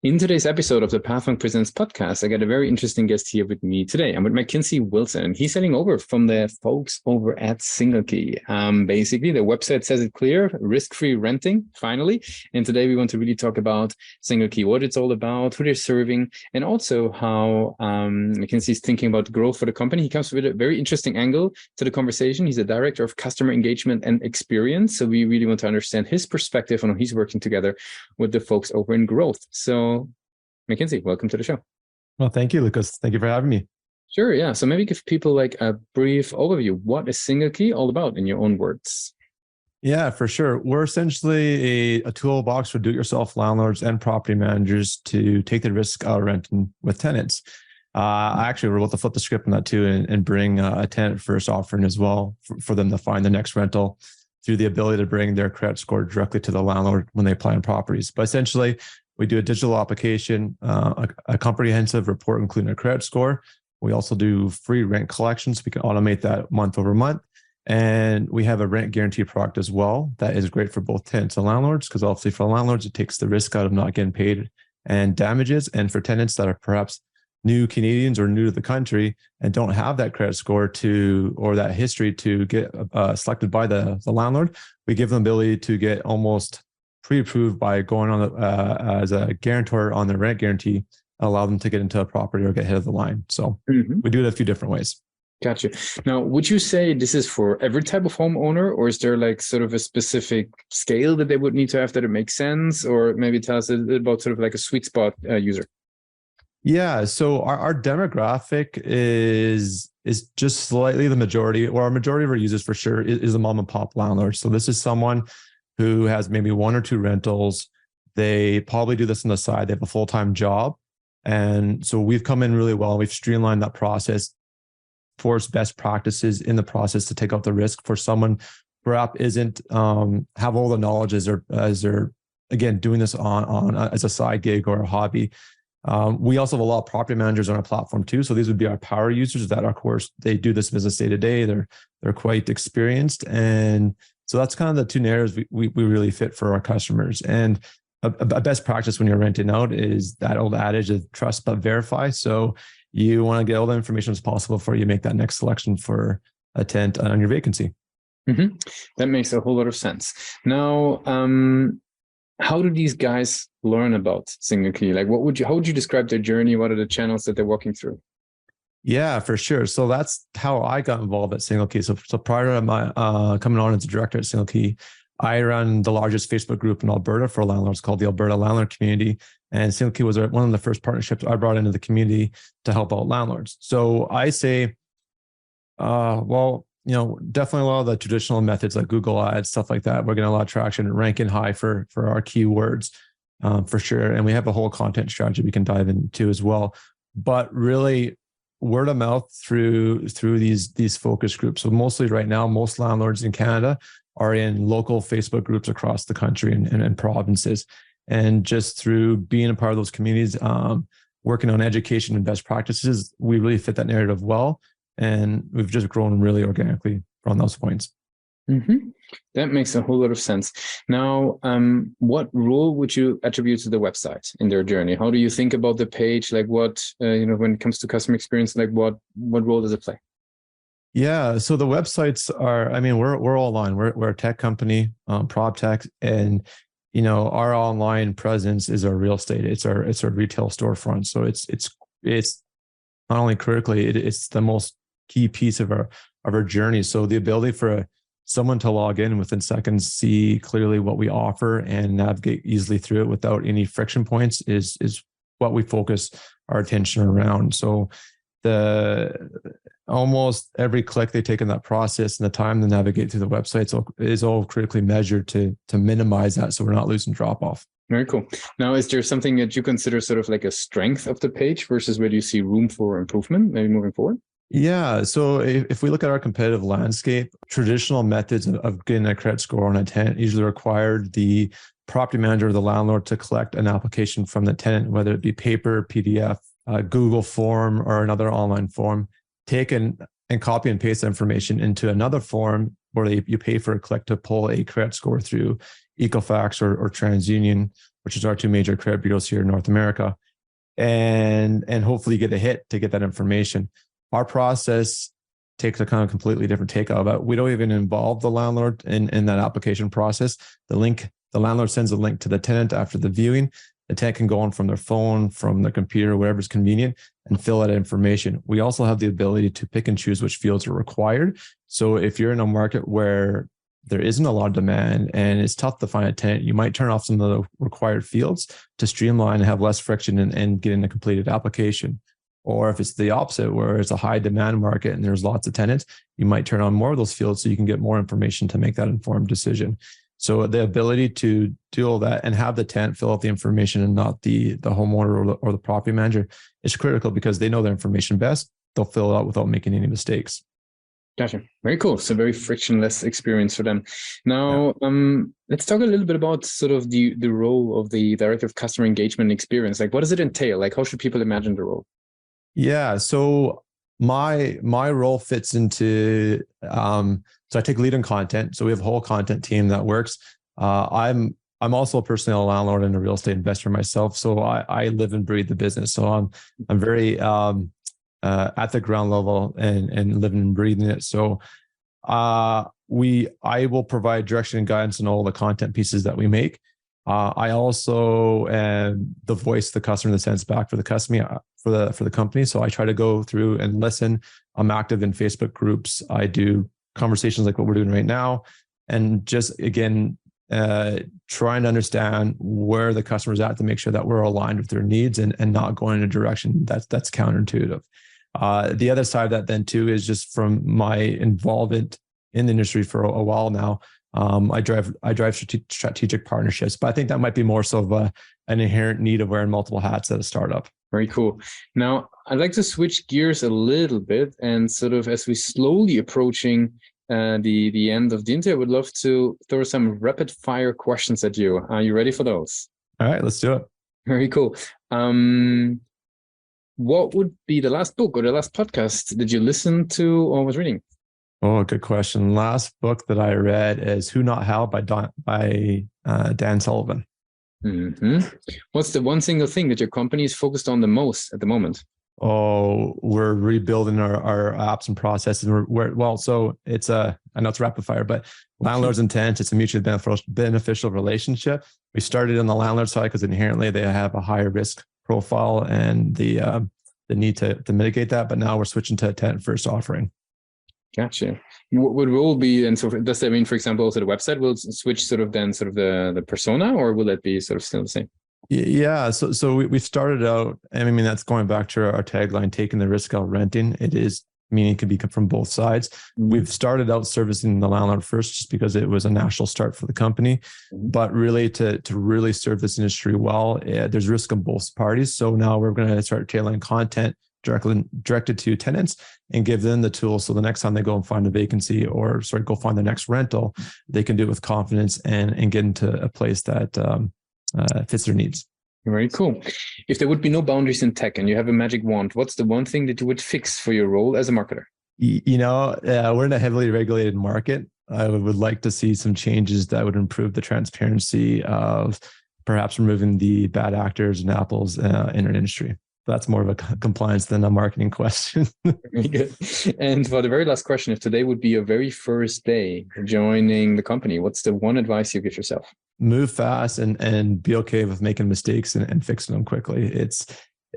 In today's episode of the Pathfund Presents podcast, I got a very interesting guest here with me today. I'm with MacKenzie Wilson, and he's heading over from the folks over at SingleKey. Basically, the website says it clear, risk-free renting, finally. And today we want to really talk about SingleKey, what it's all about, who they're serving, and also how MacKenzie's thinking about growth for the company. He comes with a very interesting angle to the conversation. He's a director of customer engagement and experience. So we really want to understand his perspective on how he's working together with the folks over in growth. So MacKenzie, welcome to the show. Well, thank you, Lucas. Thank you for having me. Sure, yeah. So maybe give people like a brief overview. What is SingleKey all about in your own words? Yeah, for sure. We're essentially a toolbox for do-it-yourself landlords and property managers to take the risk out of renting with tenants. I actually were able to flip the script on that too and bring a tenant-first offering as well for them to find the next rental through the ability to bring their credit score directly to the landlord when they apply on properties. But essentially, we do a digital application, a comprehensive report, including a credit score. We also do free rent collections. We can automate that month over month. And we have a rent guarantee product as well that is great for both tenants and landlords, because obviously for landlords, it takes the risk out of not getting paid and damages. And for tenants that are perhaps new Canadians or new to the country and don't have that credit score or that history to get selected by the landlord, we give them the ability to get almost pre-approved by going on as a guarantor on the rent guarantee, allow them to get into a property or get ahead of the line. So we do it a few different ways. Gotcha. Now, would you say this is for every type of homeowner, or is there like sort of a specific scale that they would need to have that it makes sense? Or maybe tell us about sort of like a sweet spot user. Yeah. So our demographic is just slightly the majority, or our majority of our users for sure is the mom and pop landlord. So this is someone who has maybe one or two rentals. They probably do this on the side. They have a full-time job. And so we've come in really well. We've streamlined that process, forced best practices in the process to take out the risk for someone who perhaps isn't have all the knowledge as they're again doing this on as a side gig or a hobby. We also have a lot of property managers on our platform too. So these would be our power users that, of course, they do this business day to day. They're quite experienced, and so that's kind of the two narratives we really fit for our customers. And a best practice when you're renting out is that old adage of trust but verify. So you want to get all the information as possible before you make that next selection for a tenant on your vacancy. Mm-hmm. That makes a whole lot of sense. Now, how do these guys learn about SingleKey? Like, how would you describe their journey? What are the channels that they're walking through? Yeah, for sure. So that's how I got involved at SingleKey. So prior to my coming on as a director at SingleKey, I run the largest Facebook group in Alberta for landlords called the Alberta Landlord Community. And SingleKey was one of the first partnerships I brought into the community to help out landlords. So I say, definitely a lot of the traditional methods like Google Ads, stuff like that. We're getting a lot of traction, ranking high for our keywords for sure. And we have a whole content strategy we can dive into as well. But really, word of mouth through these focus groups. So mostly right now, most landlords in Canada are in local Facebook groups across the country and provinces. And just through being a part of those communities, working on education and best practices, we really fit that narrative well. And we've just grown really organically on those points. Mm-hmm. That makes a whole lot of sense. Now, what role would you attribute to the website in their journey? How do you think about the page? Like what, when it comes to customer experience, like what role does it play? Yeah, so the websites are, we're all online. We're a tech company, prop tech, and our online presence is our real estate. It's our retail storefront. So it's not only critically, it's the most key piece of our journey. So the ability for someone to log in within seconds, see clearly what we offer, and navigate easily through it without any friction points is what we focus our attention around. So almost every click they take in that process and the time to navigate through the website is all critically measured to minimize that, so we're not losing drop off. Very cool. Now, is there something that you consider sort of like a strength of the page versus where do you see room for improvement, maybe moving forward? Yeah. So if we look at our competitive landscape, traditional methods of getting a credit score on a tenant usually required the property manager or the landlord to collect an application from the tenant, whether it be paper, PDF, Google form, or another online form, take and copy and paste the information into another form where you pay for a click to pull a credit score through Equifax or TransUnion which is our two major credit bureaus here in North America, and hopefully get a hit to get that information. Our process takes a kind of completely different take of it. We don't even involve the landlord in that application process. The landlord sends a link to the tenant after the viewing. The tenant can go on from their phone, from their computer, whatever's convenient, and fill out information. We also have the ability to pick and choose which fields are required. So if you're in a market where there isn't a lot of demand and it's tough to find a tenant, you might turn off some of the required fields to streamline and have less friction and get in a completed application. Or if it's the opposite, where it's a high demand market and there's lots of tenants, you might turn on more of those fields so you can get more information to make that informed decision. So the ability to do all that and have the tenant fill out the information and not the homeowner or the property manager is critical, because they know their information best. They'll fill it out without making any mistakes. Gotcha. Very cool. So very frictionless experience for them. Now, let's talk a little bit about sort of the role of the director of customer engagement experience. Like, what does it entail? Like, how should people imagine the role? Yeah. So my role fits into, so I take lead on content. So we have a whole content team that works. I'm also personally a landlord and a real estate investor myself. So I live and breathe the business. So I'm very at the ground level and living and breathing it. So I will provide direction and guidance on all the content pieces that we make. I also am the voice of the customer that sends back for the customer, for the company. So I try to go through and listen. I'm active in Facebook groups. I do conversations like what we're doing right now, and just again trying to understand where the customer's at to make sure that we're aligned with their needs and not going in a direction that's counterintuitive. The other side of that then too is just from my involvement in the industry for a while now. I drive strategic partnerships, but I think that might be more so of an inherent need of wearing multiple hats at a startup. Very cool. Now, I'd like to switch gears a little bit, and sort of as we slowly approaching the end of the interview, I would love to throw some rapid fire questions at you. Are you ready for those? All right, let's do it. Very cool. What would be the last book or the last podcast that you listened to or was reading? Oh, good question. Last book that I read is Who Not How by Dan Sullivan. Mm-hmm. What's the one single thing that your company is focused on the most at the moment? Oh, we're rebuilding our apps and processes. So it's I know it's rapid fire, but landlords and tenants, it's a mutually beneficial relationship. We started on the landlord side because inherently they have a higher risk profile and the need to mitigate that. But now we're switching to a tenant first offering. Gotcha. What will be, and so does that mean, for example, also the website will switch sort of the persona, or will it be sort of still the same? Yeah. So we started out, and I mean, that's going back to our tagline, taking the risk out renting. It is, meaning it can be from both sides. Mm-hmm. We've started out servicing the landlord first just because it was a national start for the company, mm-hmm. but really to really serve this industry well, there's risk on both parties. So now we're going to start tailoring content directed to tenants and give them the tools. So the next time they go and find a vacancy or go find the next rental, they can do it with confidence and get into a place that fits their needs. Very cool. If there would be no boundaries in tech and you have a magic wand, what's the one thing that you would fix for your role as a marketer? We're in a heavily regulated market. I would like to see some changes that would improve the transparency of perhaps removing the bad actors and apples in our industry. That's more of a compliance than a marketing question. Very good. And for the very last question, if today would be your very first day joining the company, what's the one advice you give yourself? Move fast and be okay with making mistakes and fixing them quickly. It's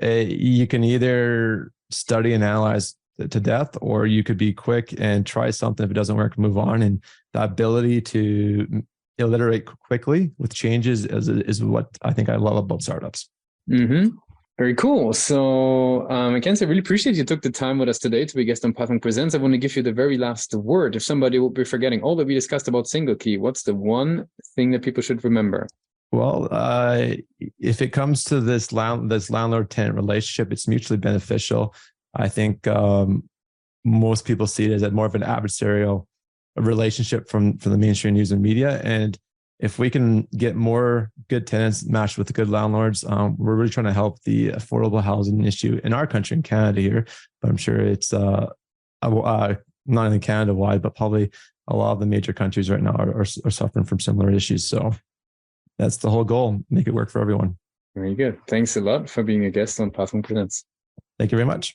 you can either study and analyze to death, or you could be quick and try something. If it doesn't work, move on. And the ability to iterate quickly with changes is what I think I love about startups. Mm-hmm. Very cool. So, MacKenzie, I really appreciate you took the time with us today to be guest on Pathwing Presents. I want to give you the very last word. If somebody will be forgetting all that we discussed about SingleKey, what's the one thing that people should remember? Well, if it comes to this landlord-tenant relationship, it's mutually beneficial. I think most people see it as more of an adversarial relationship from the mainstream news and media. And if we can get more good tenants matched with the good landlords, we're really trying to help the affordable housing issue in our country, in Canada here. But I'm sure it's not only Canada-wide, but probably a lot of the major countries right now are suffering from similar issues. So That's the whole goal. Make it work for everyone. Very good. Thanks a lot for being a guest on Pathway Presents. Thank you very much.